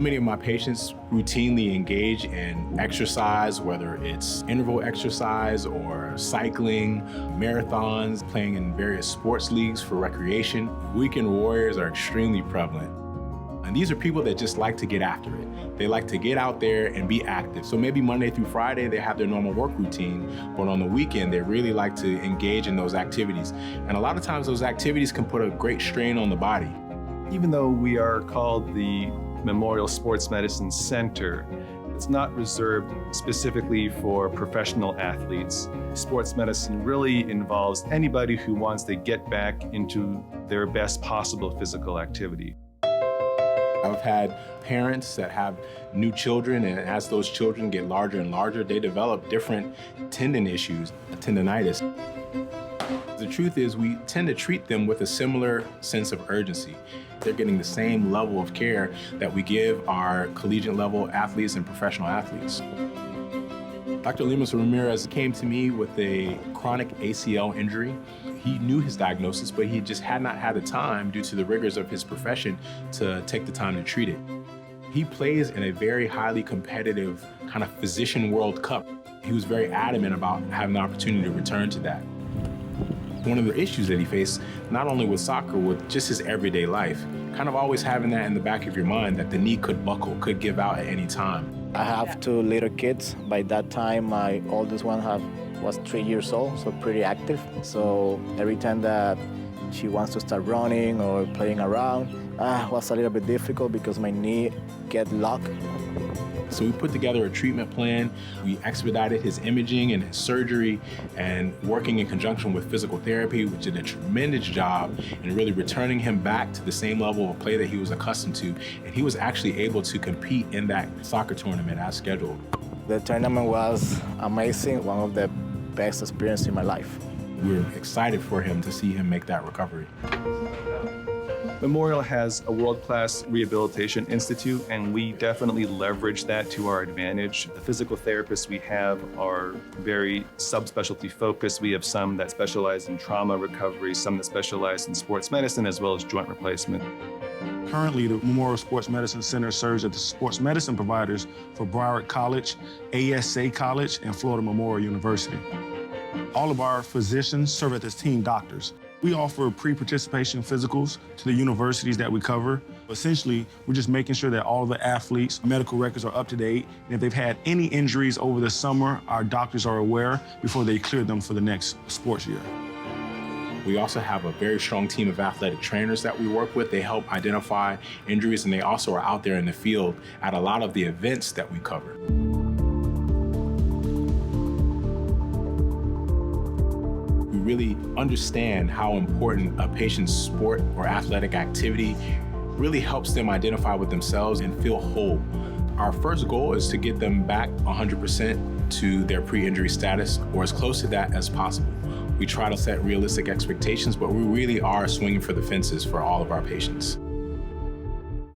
Many of my patients routinely engage in exercise, whether it's interval exercise or cycling, marathons, playing in various sports leagues for recreation. Weekend warriors are extremely prevalent. And these are people that just like to get after it. They like to get out there and be active. So maybe Monday through Friday, they have their normal work routine, but on the weekend, they really like to engage in those activities. And a lot of times those activities can put a great strain on the body. Even though we are called the Memorial Sports Medicine Center, it's not reserved specifically for professional athletes. Sports medicine really involves anybody who wants to get back into their best possible physical activity. I've had parents that have new children, and as those children get larger and larger, they develop different tendon issues, tendonitis. The truth is, we tend to treat them with a similar sense of urgency. They're getting the same level of care that we give our collegiate level athletes and professional athletes. Dr. Lemus Ramirez came to me with a chronic ACL injury. He knew his diagnosis, but he just had not had the time due to the rigors of his profession to take the time to treat it. He plays in a very highly competitive kind of physician World Cup. He was very adamant about having the opportunity to return to that. One of the issues that he faced, not only with soccer, with just his everyday life, kind of always having that in the back of your mind that the knee could buckle, could give out at any time. I have two little kids. By that time, my oldest one was 3 years old, so pretty active. So every time that she wants to start running or playing around, was a little bit difficult because my knee get locked. So we put together a treatment plan. We expedited his imaging and his surgery, and working in conjunction with physical therapy, which did a tremendous job in really returning him back to the same level of play that he was accustomed to. And he was actually able to compete in that soccer tournament as scheduled. The tournament was amazing, one of the best experiences in my life. We're excited for him to see him make that recovery. Memorial has a world-class rehabilitation institute, and we definitely leverage that to our advantage. The physical therapists we have are very subspecialty focused. We have some that specialize in trauma recovery, some that specialize in sports medicine, as well as joint replacement. Currently, the Memorial Sports Medicine Center serves as the sports medicine providers for Broward College, ASA College, and Florida Memorial University. All of our physicians serve as team doctors. We offer pre-participation physicals to the universities that we cover. Essentially, we're just making sure that all of the athletes' medical records are up to date. And if they've had any injuries over the summer, our doctors are aware before they clear them for the next sports year. We also have a very strong team of athletic trainers that we work with. They help identify injuries, and they also are out there in the field at a lot of the events that we cover. We really understand how important a patient's sport or athletic activity really helps them identify with themselves and feel whole. Our first goal is to get them back 100% to their pre-injury status, or as close to that as possible. We try to set realistic expectations, but we really are swinging for the fences for all of our patients.